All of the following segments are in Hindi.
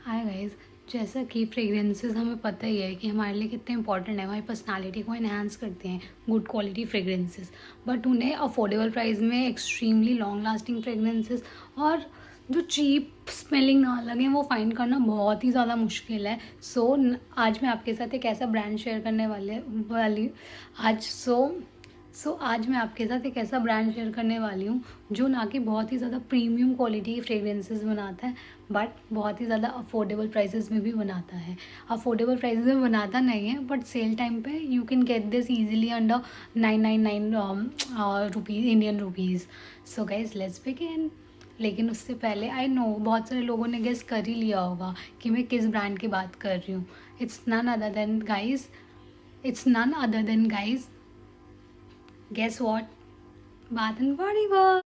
हाय गाइस, जैसा कि फ्रेगरेंसेस हमें पता ही है कि हमारे लिए कितने इंपॉर्टेंट है, हमारी पर्सनालिटी को इन्हांस करते हैं गुड क्वालिटी फ्रेगरेंसेस। बट उन्हें अफोर्डेबल प्राइस में एक्सट्रीमली लॉन्ग लास्टिंग फ्रेगरेंसेस और जो चीप स्मेलिंग ना लगे वो फाइंड करना बहुत ही ज़्यादा मुश्किल है। आज मैं आपके साथ एक ऐसा ब्रांड शेयर करने वाली आज मैं आपके साथ एक ऐसा ब्रांड शेयर करने वाली हूँ जो ना कि बहुत ही ज़्यादा प्रीमियम क्वालिटी की फ्रेगरेंसेस बनाता है, बट बहुत ही ज़्यादा अफोर्डेबल प्राइसेस में भी बनाता है। अफोर्डेबल प्राइसेस में बनाता नहीं है, बट सेल टाइम पे you can get this easily under 999 rupees, Indian rupees. So guys let's begin. लेकिन उससे पहले आई नो बहुत सारे लोगों ने गेस कर ही लिया होगा कि मैं किस ब्रांड की बात कर रही हूँ। It's none other than guys, guess what? Bath and body works.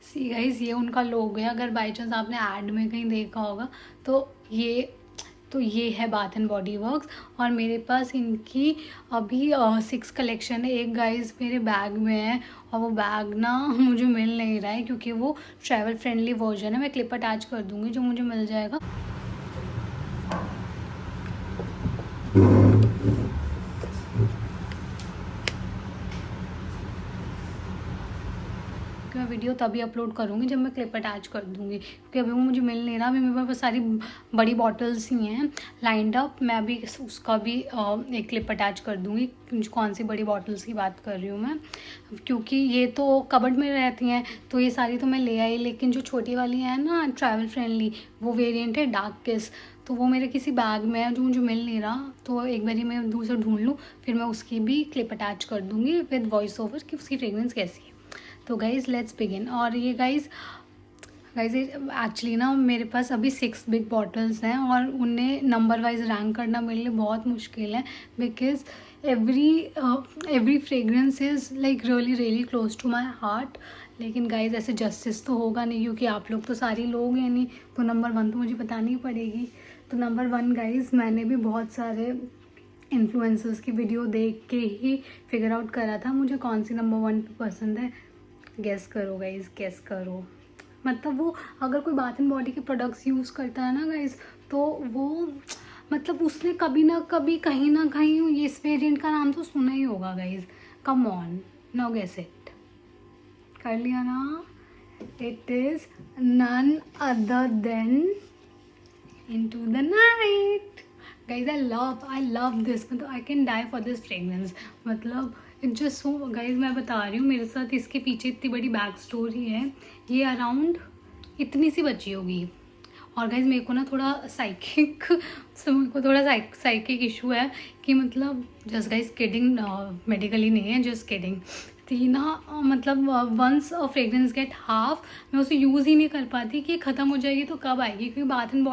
See guys, ये उनका लोगो है। अगर बाई चांस आपने ऐड में कहीं देखा होगा तो ये है बाथ एंड बॉडी वर्क्स। और मेरे पास इनकी अभी 6 कलेक्शन है। एक गाइस मेरे बैग में है और वो बैग ना मुझे मिल नहीं रहा है क्योंकि वो ट्रैवल फ्रेंडली वर्जन है। मैं क्लिप अटैच कर दूंगी जो मुझे मिल जाएगा। मैं वीडियो तभी अपलोड करूँगी जब मैं क्लिप अटैच कर दूँगी, क्योंकि अभी वो मुझे मिल नहीं रहा। अभी मेरे पास सारी बड़ी बॉटल्स ही हैं लाइंड अप। मैं अभी उसका भी एक क्लिप अटैच कर दूँगी कौन सी बड़ी बॉटल्स की बात कर रही हूँ मैं, क्योंकि ये तो कबर्ड में रहती हैं तो ये सारी तो मैं ले आई। लेकिन जो छोटी वाली है ना ट्रैवल फ्रेंडली, वो वेरिएंट है डार्क किस, तो वो मेरे किसी बैग में है जो मुझे मिल नहीं रहा। तो एक बारी मैं दूर से ढूंढ लूँ, फिर मैं उसकी भी क्लिप अटैच कर दूँगी विद वॉइस ओवर कि उसकी फ्रेगरेंस कैसी है। तो गाइज़ लेट्स बिगिन। और ये गाइज़ एक्चुअली ना मेरे पास अभी 6 बिग बॉटल्स हैं और उन्हें नंबर वाइज रैंक करना मेरे लिए बहुत मुश्किल है, because every fragrance is like really close to my heart. लेकिन गाइज़ ऐसे जस्टिस तो होगा नहीं, क्योंकि आप लोग तो सारे लोग हैं नहीं, तो नंबर 1 तो मुझे बतानी ही पड़ेगी। तो नंबर 1 गाइज़, मैंने भी बहुत सारे इन्फ्लुएंसर्स की वीडियो देख के ही फिगर आउट करा था मुझे कौन सी नंबर 1 पसंद है। गेस करो गाइज, गेस करो। मतलब वो अगर कोई बाथ एंड बॉडी के प्रोडक्ट्स यूज़ करता है ना गाइज, तो वो मतलब उसने कभी ना कभी कहीं ना कहीं ये इस वेरिएंट का नाम तो सुना ही होगा guys. Come on, now guess it. कर लिया ना? It is none other than into the night. Guys I love this, मतलब I can die for this fragrance. मतलब जस्ट सो गाइज, मैं बता रही हूँ मेरे साथ इसके पीछे इतनी बड़ी बैक स्टोरी है। ये अराउंड इतनी सी बची होगी। और गाइज मेरे को ना थोड़ा साइकिक इशू है कि मतलब जस्ट गाइज किडिंग, मेडिकली नहीं है, जस्ट किडिंग थी ना। मतलब once a fragrance get half, मैं उसे यूज़ ही नहीं कर पाती कि ख़त्म हो जाएगी तो कब आएगी, क्योंकि बाथ एंड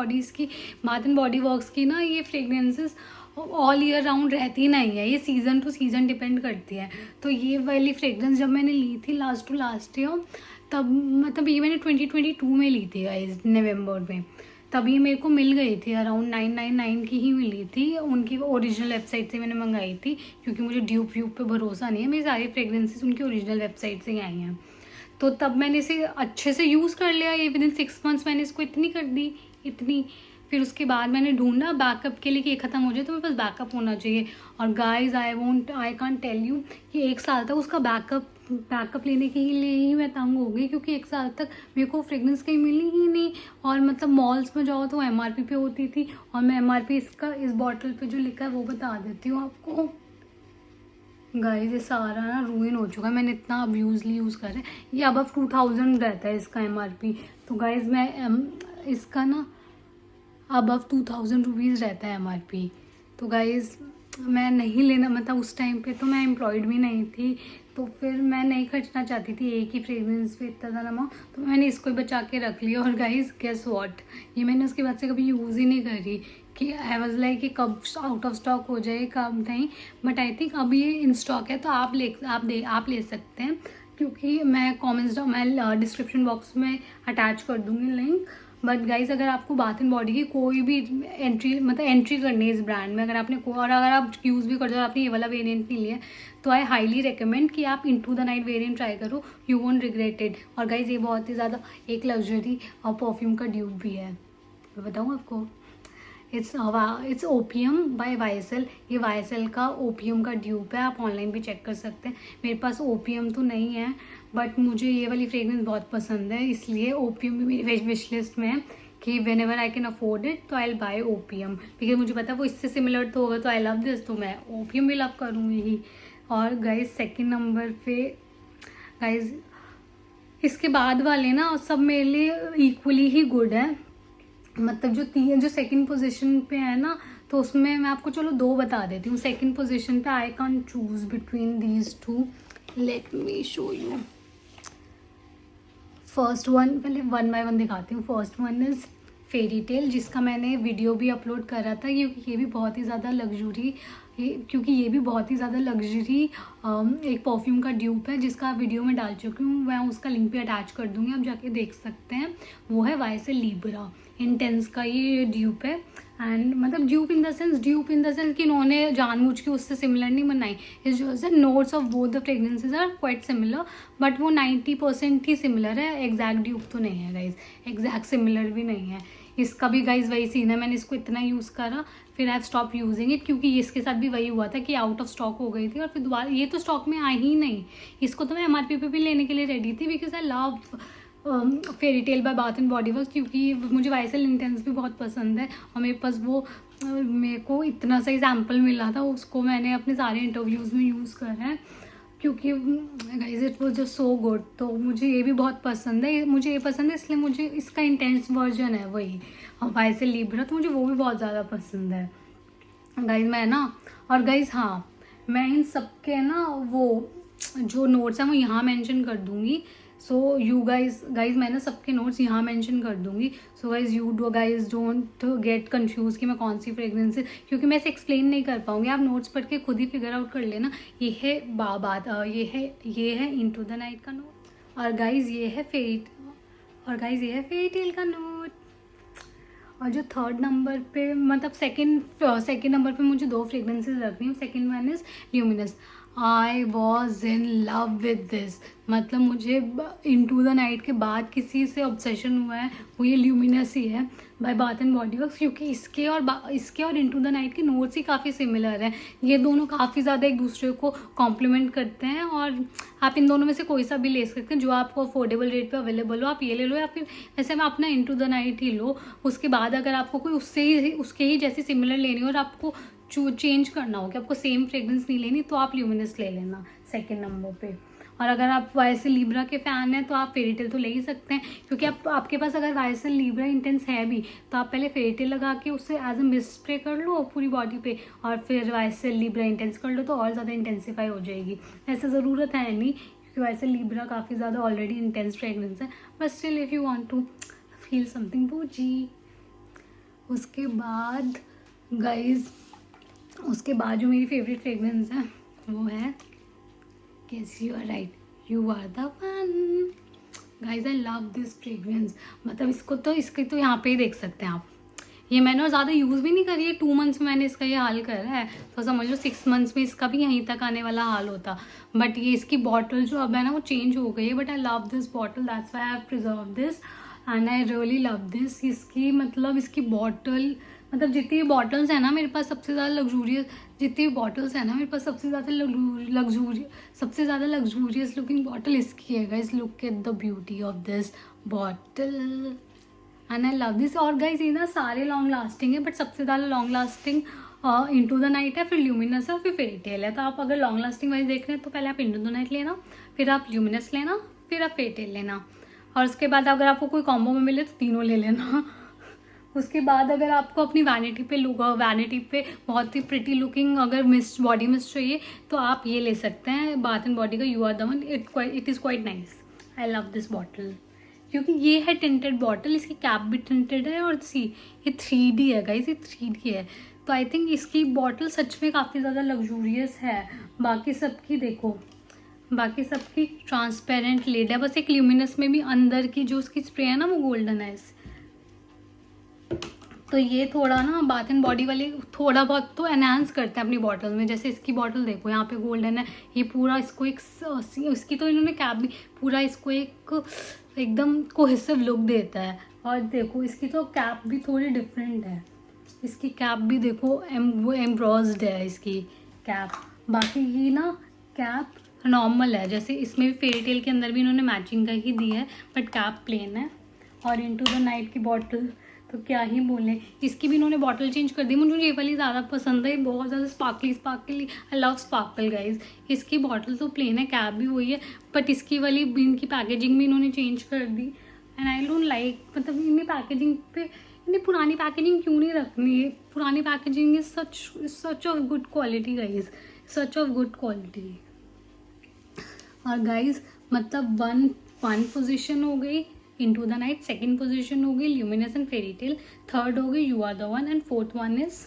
बॉडी वर्क्स की ना ये फ्रेगरेंसेस ऑल ईयर राउंड रहती नहीं है, ये सीज़न टू सीज़न डिपेंड करती है। तो ये वाली फ्रेगरेंस जब मैंने ली थी लास्ट ईयर, तब मतलब ये मैंने 2022 में ली थी गाइस, नवंबर में। तब ये मेरे को मिल गई थी अराउंड 999 की ही मिली थी। उनकी ओरिजिनल वेबसाइट से मैंने मंगाई थी, क्योंकि मुझे ड्यूब पे भरोसा नहीं है। मेरी सारी फ्रेगरेंसेस उनकी ओरिजिनल वेबसाइट से ही आई हैं। तो तब मैंने इसे अच्छे से यूज़ कर लिया। ये विदिन 6 मंथ्स मैंने इसको इतनी कर दी, इतनी। फिर उसके बाद मैंने ढूंढा बैकअप के लिए कि ये ख़त्म हो जाए तो मेरे पास बैकअप होना चाहिए। और guys I can't tell you कि 1 साल तक उसका बैकअप लेने के लिए ही मैं तंग हो गई, क्योंकि 1 साल तक मेरे को फ्रेगरेंस कहीं मिली ही नहीं। और मतलब मॉल्स में जाओ तो MRP पे होती थी, और मैं MRP इस बॉटल पे जो लिखा है वो बता देती हूँ आपको। गाइस ये सारा ना रूइन हो चुका है, मैंने इतना अब्यूजली यूज़ करा है। ये अबव 2000 रहता है इसका MRP। तो गाइस मैं इसका ना अबव 2000 रुपीज़ रहता है MRP। तो गाइस मैं नहीं लेना, मतलब उस टाइम पे तो मैं एम्प्लॉयड भी नहीं थी, तो फिर मैं नहीं खर्चना चाहती थी एक ही फ्रेगरेंस पे इतना ज़्यादा अमाउंट। तो मैंने इसको ही बचा के रख लिया। और गाइस गेस व्हाट, ये मैंने उसके बाद से कभी यूज़ ही नहीं करी कि आई वाज लाइक कि कब आउट ऑफ स्टॉक हो जाए कब नहीं। बट आई थिंक अभी ये इन स्टॉक है, तो आप ले सकते हैं, क्योंकि मैं डिस्क्रिप्शन बॉक्स में अटैच कर दूँगी लिंक। बट गाइज अगर आपको बाथ एंड बॉडी की कोई भी एंट्री करनी है इस ब्रांड में, अगर आपने और अगर आप यूज़ भी करते हो, आपने ये वाला वेरिएंट नहीं लिया, तो आई हाईली रिकमेंड कि आप into the night variant try करो, यू वोंट रिग्रेट इट। और गाइज ये बहुत ही ज़्यादा एक लग्जरी और परफ्यूम का ड्यूब भी है, मैं बताऊँ आपको। It's opium by YSL. ये वाईएसएल का ओपियम का ड्यूब है, आप ऑनलाइन भी चेक कर सकते हैं। मेरे पास ओपियम तो नहीं है, बट मुझे ये वाली फ्रेगरेंस बहुत पसंद है, इसलिए ओपियम भी मेरी विश लिस्ट में है कि whenever I can afford it तो I will buy opium, because मुझे पता है वो इससे सिमिलर तो होगा, तो आई लव दिस, तो मैं ओपियम भी लव करूँगी ही। और गाइज सेकेंड नंबर पे गाइज इसके बाद वाले ना सब मेरे लिए इक्वली ही गुड है, मतलब जो सेकंड पोजीशन पे है ना, तो उसमें मैं आपको चलो 2 बता देती हूँ। सेकंड पोजीशन पे I can choose between these 2, let me show you. First one, पहले 1 बाय 1 दिखाती हूँ। First one is fairy tale, जिसका मैंने वीडियो भी अपलोड करा था, क्योंकि ये भी बहुत ही ज़्यादा लग्जरी एक परफ्यूम का ड्यूप है, जिसका वीडियो मैं डाल चुकी हूँ, मैं उसका लिंक भी अटैच कर दूँगी, आप जाके देख सकते हैं। वो है वाईएसएल लिब्रा इंटेंस का ये ड्यूप है। एंड मतलब ड्यूप इन द सेंस कि इन्होंने जानबूझ के उससे सिमिलर नहीं बनाई, इस जो है notes of both the fragrances are quite similar, but वो 90% ही सिमिलर है, एग्जैक्ट ड्यूप तो नहीं है गाइज, एग्जैक्ट सिमिलर भी नहीं है। इसका भी गाइज वही सीन है, मैंने इसको इतना यूज़ करा, फिर I have stop using it, क्योंकि इसके साथ भी वही हुआ था कि आउट ऑफ स्टॉक हो गई थी, और फिर दोबारा ये तो स्टॉक में आई ही नहीं। इसको तो मैं MRP पे भी लेने के लिए रेडी थी, because I love fairy tale by bath and body works, क्योंकि मुझे वाईएसएल इंटेंस भी बहुत पसंद है, और मेरे पास वो मेरे को इतना सही सैम्पल मिला था, उसको मैंने अपने सारे इंटरव्यूज़ में यूज़ करा है, क्योंकि guys it was just so good. तो मुझे ये भी बहुत पसंद है, मुझे ये पसंद है, इसलिए मुझे इसका इंटेंस वर्जन है वही वाईएसएल लिब्रा, तो मुझे वो भी बहुत ज़्यादा पसंद है गाइज। मैं ना, और गाइज हाँ, मैं इन सब के ना वो जो नोट्स हैं वो यहाँ मेंशन कर दूँगी। सो यू गाइज मैं ना सबके नोट्स यहाँ मेंशन कर दूँगी। So guys you don't get confuse कि मैं कौन सी फ्रेगरेंस है, क्योंकि मैं इसे एक्सप्लेन नहीं कर पाऊँगी, आप नोट्स पढ़ के खुद ही फिगर आउट कर लेना। ये है ये है इनटू द नाइट का नोट, और गाइज ये है फेरी टेल का नोट। और जो थर्ड नंबर पे, मतलब सेकेंड नंबर पे मुझे 2 फ्रेगरेंसेज रखनी है। Second one is luminous. I was in love with this, मतलब मुझे इनटू द नाइट के बाद किसी से ऑब्सेशन हुआ है वो ये ल्यूमिनस ही है by bath and body works, क्योंकि इसके और इनटू द नाइट के नोट्स ही काफ़ी सिमिलर हैं। ये दोनों काफ़ी ज़्यादा एक दूसरे को कॉम्प्लीमेंट करते हैं, और आप इन दोनों में से कोई सा भी ले सकते हैं, जो आपको अफोर्डेबल रेट पे अवेलेबल हो आप ये ले लो, या फिर वैसे में अपना इनटू द नाइट ही लो। उसके बाद अगर आपको कोई उसके ही जैसी सिमिलर लेनी हो और आपको चेंज करना हो कि आपको सेम फ्रेगरेंस नहीं लेनी, तो आप ल्यूमिनस ले लेना सेकेंड नंबर पे। और अगर आप वाईएसएल लिब्रा के फ़ैन हैं तो आप फेरी टेल तो ले ही सकते हैं, क्योंकि आपके पास अगर वाईएसएल लिब्रा इंटेंस है भी तो आप पहले फेरी टेल लगा के उससे एज अ मिस्ट स्प्रे कर लो पूरी बॉडी पे, और फिर वाईएसएल लिब्रा इंटेंस कर लो, तो और ज़्यादा इंटेंसीफाई हो जाएगी। ऐसा ज़रूरत है नहीं, क्योंकि वाईएसएल लिब्रा काफ़ी ज़्यादा ऑलरेडी इंटेंस फ्रेगरेंस है, but still if you want to feel something boozy. उसके बाद गाइज जो मेरी फेवरेट फ्रेगरेंस है वो है Yes, you are right. You are the one. Guys, I love this fragrance. मतलब इसके तो यहाँ पे ही देख सकते हैं आप। ये मैंने और ज़्यादा यूज़ भी नहीं करी है, 2 मंथ्स में मैंने इसका ये हाल करा है, तो समझ लो 6 मंथ्स में इसका भी यहीं तक आने वाला हाल होता। बट ये इसकी बॉटल जो अब है ना वो चेंज हो गई है, but I love this bottle, that's why I have preserve this and I really love this. इसकी बॉटल, मतलब जितनी बॉटल्स हैं ना मेरे पास सबसे ज़्यादा लग्जूरियस लुकिंग बॉटल इसकी है guys. Look at the beauty of this bottle and I love this. और गाइस ये ना सारे लॉन्ग लास्टिंग है, बट सबसे ज़्यादा long lasting into the night है, फिर ल्यूमिनस है, फिर फेरी टेल है। तो आप अगर लॉन्ग लास्टिंग वाइज देख रहे हैं तो पहले आप इनटू द नाइट लेना, फिर आप ल्यूमिनस लेना, फिर आप फेरी टेल लेना, और उसके बाद अगर आपको कोई कॉम्बो में मिले तो तीनों ले लेना। उसके बाद अगर आपको अपनी वैनिटी पे बहुत ही प्रिटी लुकिंग अगर बॉडी मिस्ट चाहिए तो आप ये ले सकते हैं बाथ एंड बॉडी का you are the one. It is quite nice, I love this bottle, क्योंकि ये है टिंटेड बॉटल, इसकी कैप भी टिंटेड है, और ये 3D है गाइस, ये 3D है। तो आई थिंक इसकी बॉटल सच में काफ़ी ज़्यादा लग्जूरियस है। बाकी सबकी ट्रांसपेरेंट लिड है, बस एक ल्यूमिनस में भी अंदर की जो उसकी स्प्रे है ना वो गोल्डन है। तो ये थोड़ा ना बाथ एंड बॉडी वाले थोड़ा बहुत तो एनहांस करते हैं अपनी बॉटल में। जैसे इसकी बॉटल देखो, यहाँ पे गोल्डन है, ये पूरा इसको एक इसकी तो इन्होंने कैप भी पूरा इसको एक एकदम कोहेसिव लुक देता है। और देखो इसकी तो कैप भी थोड़ी डिफरेंट है, इसकी कैप भी देखो वो एम्ब्रॉस्ड है इसकी कैप। बाकी ये ना कैप नॉर्मल है, जैसे इसमें भी फेरी टेल के अंदर भी इन्होंने मैचिंग का ही दी है, बट कैप प्लेन है। और इनटू द नाइट की बॉटल तो क्या ही बोलें, इसकी भी इन्होंने बॉटल चेंज कर दी। मुझे ये वाली ज़्यादा पसंद है, बहुत ज़्यादा sparkly, I love sparkle guys. इसकी बॉटल तो प्लेन है, कैप भी वही है, बट इसकी वाली इनकी पैकेजिंग भी इन्होंने चेंज कर दी एंड आई डोंट लाइक। मतलब इन्हें पैकेजिंग पे इन्हें पुरानी पैकेजिंग क्यों नहीं रखनी है? पुरानी packaging is such of good quality guys, such of good quality. और गाइज मतलब वन पोजिशन हो गई into the night, second position हो गई luminous and fairy tale, third हो गई you are the one and fourth one is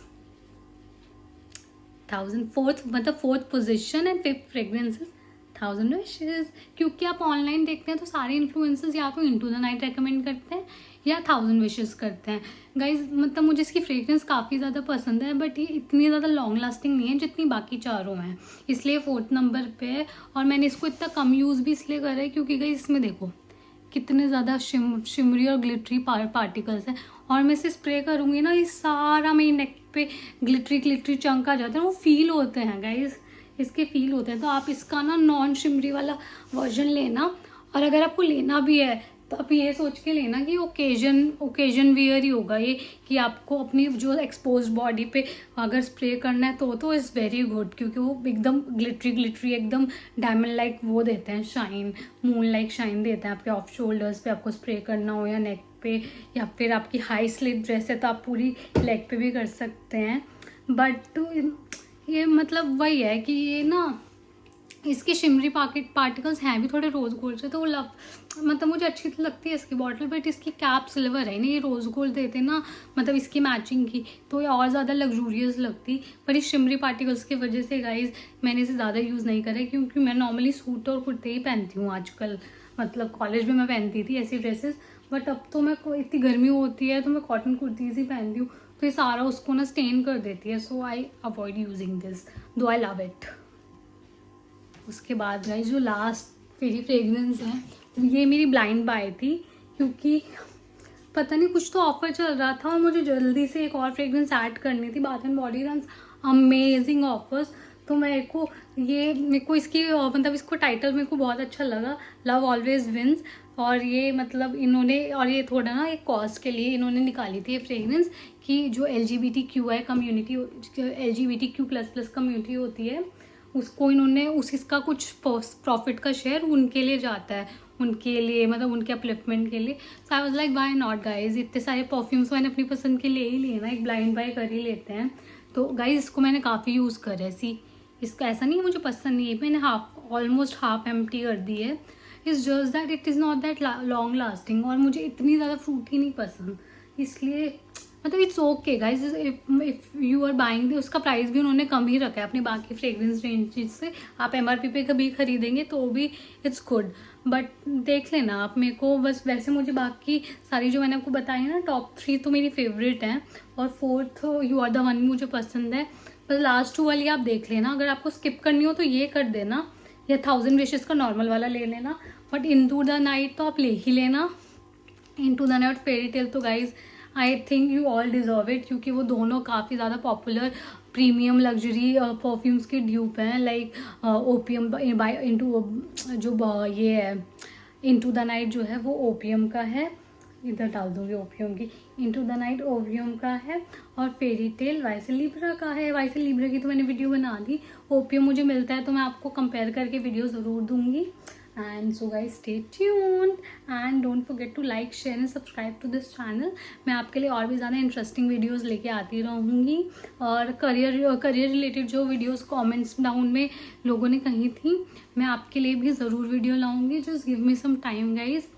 1000। Fourth position and fifth fragrance is 1000 wishes. क्योंकि आप ऑनलाइन देखते हैं तो सारे इन्फ्लुएंसर्स या तो इनटू द नाइट रेकमेंड करते हैं या 1000 विशेस करते हैं गाइज। मतलब मुझे इसकी फ्रेग्रेंस काफ़ी ज़्यादा पसंद है, बट ये इतनी ज़्यादा लॉन्ग लास्टिंग नहीं है जितनी बाकी चारों हैं, इसलिए 4th नंबर पे है। और मैंने इसको इतना कम यूज़ भी इसलिए करा है क्योंकि गाइज इसमें देखो कितने ज़्यादा शिमरी और ग्लिटरी पार्टिकल्स हैं। और मैं इसे स्प्रे करूँगी ना, ये सारा मेरी नेक पे ग्लिटरी चंक आ जाते हैं, वो फील होते हैं गाइज, इसके फील होते हैं। तो आप इसका ना नॉन शिमरी वाला वर्जन लेना, और अगर आपको लेना भी है तो आप ये सोच के लेना कि ओकेजन वियर ही होगा ये, कि आपको अपनी जो एक्सपोज बॉडी पे अगर स्प्रे करना है तो इज़ वेरी गुड, क्योंकि वो एकदम ग्लिटरी एकदम डायमंड लाइक वो देते हैं शाइन, मून लाइक शाइन देते हैं आपके ऑफ शोल्डर्स पे आपको स्प्रे करना हो, या नेक पे, या फिर आपकी हाई स्लीव ड्रेस है तो आप पूरी लेग पे भी कर सकते हैं। बट ये मतलब वही है कि ये ना इसके शिमरी पार्टिकल्स हैं भी थोड़े रोज़ गोल्ड से, तो वो मतलब मुझे अच्छी तो लगती है इसकी बॉटल, बट इसकी कैप सिल्वर है ना, ये रोज़ गोल्ड देते ना मतलब इसकी मैचिंग की, तो ये और ज़्यादा लग्जूरियस लगती। पर इस शिमरी पार्टिकल्स की वजह से गाइज मैंने इसे ज़्यादा यूज़ नहीं करा, क्योंकि मैं नॉर्मली सूट और कुर्ते ही पहनती हूँ आजकल। मतलब कॉलेज में मैं पहनती थी ऐसी ड्रेसेस, बट अब तो मैं इतनी गर्मी होती है तो मैं कॉटन कुर्तीज़ ही पहनती हूँ, तो ये सारा उसको ना स्टेन कर देती है। सो आई अवॉइड यूजिंग दिस, दो आई लव इट। उसके बाद गाइस जो लास्ट मेरी फ्रेगरेंस है ये मेरी ब्लाइंड बाय थी, क्योंकि पता नहीं कुछ तो ऑफर चल रहा था और मुझे जल्दी से एक और फ्रेगरेंस ऐड करनी थी। Bath and body runs amazing offers, तो मेरे को इसकी मतलब इसको टाइटल मेरे को बहुत अच्छा लगा, लव ऑलवेज विंस। और ये मतलब इन्होंने, और ये थोड़ा ना एक कॉस्ट के लिए इन्होंने निकाली थी ये फ्रेगरेंस, कि जो LGBTQI कम्युनिटी, LGBTQ++ कम्युनिटी होती है उसको इन्होंने इसका कुछ प्रॉफिट का शेयर उनके लिए जाता है, उनके लिए मतलब उनके अपलिफ्टमेंट के लिए। So I was like why not guys, इतने सारे परफ्यूम्स मैंने अपनी पसंद के ले ही लिए ना, एक ब्लाइंड बाय कर ही लेते हैं। तो गाइज इसको मैंने काफ़ी यूज़ करा है। इसका ऐसा नहीं है मुझे पसंद नहीं है, मैंने ऑलमोस्ट हाफ एम्प्टी कर दी है। It's just that it is not that long lasting, और मुझे इतनी ज़्यादा फ्रूटी नहीं पसंद, इसलिए मतलब it's okay guys if you are buying. उसका प्राइस भी उन्होंने कम ही रखा है अपने बाकी फ्रेग्रेंस रेंज से, आप MRP पे कभी खरीदेंगे तो भी इट्स गुड, बट देख लेना आप। मेरे को बस वैसे मुझे बाकी सारी जो मैंने आपको बताई ना टॉप 3 तो मेरी फेवरेट हैं, और 4th you are the one मुझे पसंद है। बस लास्ट 2 वाली आप देख लेना, अगर आपको स्किप करनी हो तो ये कर देना, या 1000 विशेस का नॉर्मल वाला ले लेना, बट इनटू द नाइट तो आप ले ही लेना। Into the night fairy tale तो guys I think you all deserve it, क्योंकि वो दोनों काफ़ी ज़्यादा पॉपुलर प्रीमियम लग्जरी परफ्यूम्स के ड्यूप हैं। लाइक ओपियम बाय इनटू जो ये है इनटू द नाइट जो है वो ओपियम का है, इधर डाल दूँगी ओपियम की, इनटू द नाइट ओपियम का है, और फेरी टेल वाइसे लिब्रा का है। वाइसे लिब्रा की तो मैंने वीडियो बना दी, ओपियम मुझे मिलता है तो मैं आपको कंपेयर करके वीडियो ज़रूर दूँगी। And so guys stay tuned and don't forget to like share and subscribe to this channel. मैं आपके लिए और भी ज़्यादा इंटरेस्टिंग वीडियोस लेके आती रहूँगी, और करियर रिलेटेड जो वीडियोस कमेंट्स डाउन में लोगों ने कही थी मैं आपके लिए भी ज़रूर वीडियो लाऊंगी। Just give me some time guys,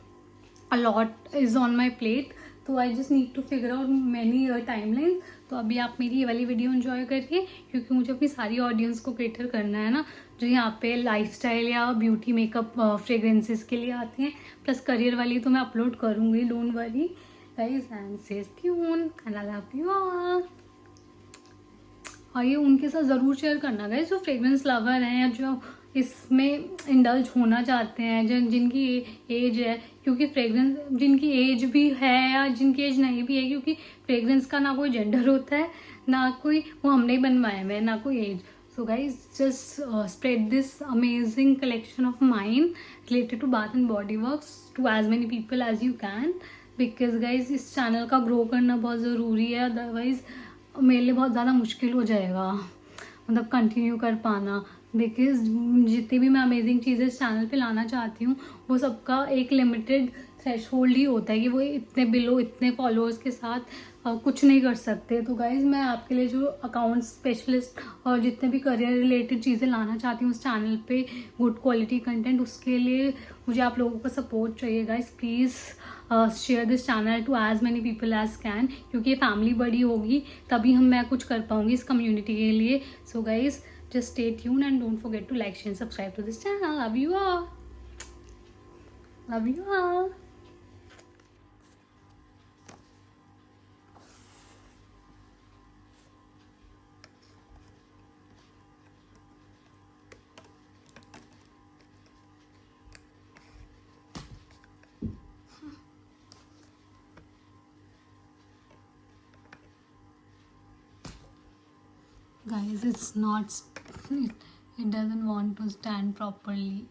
a lot is on my plate, तो I just need to figure out many timeline. तो अभी आप मेरी ये वाली वीडियो एंजॉय करिए, क्योंकि मुझे अपनी सारी ऑडियंस को कैटर करना है ना, जो यहाँ पे लाइफस्टाइल या ब्यूटी मेकअप फ्रेग्रेंसेस के लिए आती हैं। प्लस करियर वाली तो मैं अपलोड करूँगी, don't worry. guys and stay tuned and I love you all. और ये उनके साथ ज़रूर शेयर करना गाइस जो फ्रेग्रेंस लवर हैं या जो इसमें इंडल्ज होना चाहते हैं, जिनकी एज है, क्योंकि फ्रेग्रेंस जिनकी एज भी है या जिनकी एज नहीं भी है, क्योंकि फ्रेग्रेंस का ना कोई जेंडर होता है, ना कोई वो हमने बनवाए हुए, ना कोई as. So guys, just spread this amazing collection of mine related to Bath and Body Works to as many people as you can, because guys इस चैनल का ग्रो करना बहुत ज़रूरी है, अदरवाइज़ मेरे लिए बहुत ज़्यादा मुश्किल हो जाएगा मतलब कंटिन्यू कर पाना. बिकॉज जितनी भी मैं अमेजिंग चीज़ें इस चैनल पे लाना चाहती हूँ वो सबका एक लिमिटेड थ्रेश होल्ड ही होता है कि वो इतने बिलो इतने फॉलोअर्स के साथ कुछ नहीं कर सकते. तो गाइज़ मैं आपके लिए जो अकाउंट स्पेशलिस्ट और जितने भी करियर रिलेटेड चीज़ें लाना चाहती हूँ उस चैनल पे गुड क्वालिटी कंटेंट, उसके लिए मुझे आप लोगों का सपोर्ट चाहिए guys. Please share this channel to as many people as can, क्योंकि ये फैमिली बड़ी होगी तभी मैं कुछ कर पाऊँगी इस कम्युनिटी के लिए. So guys just stay tuned and don't forget to like, share and subscribe to this channel. Love you all. Love you all. Guys, it's not, it doesn't want to stand properly.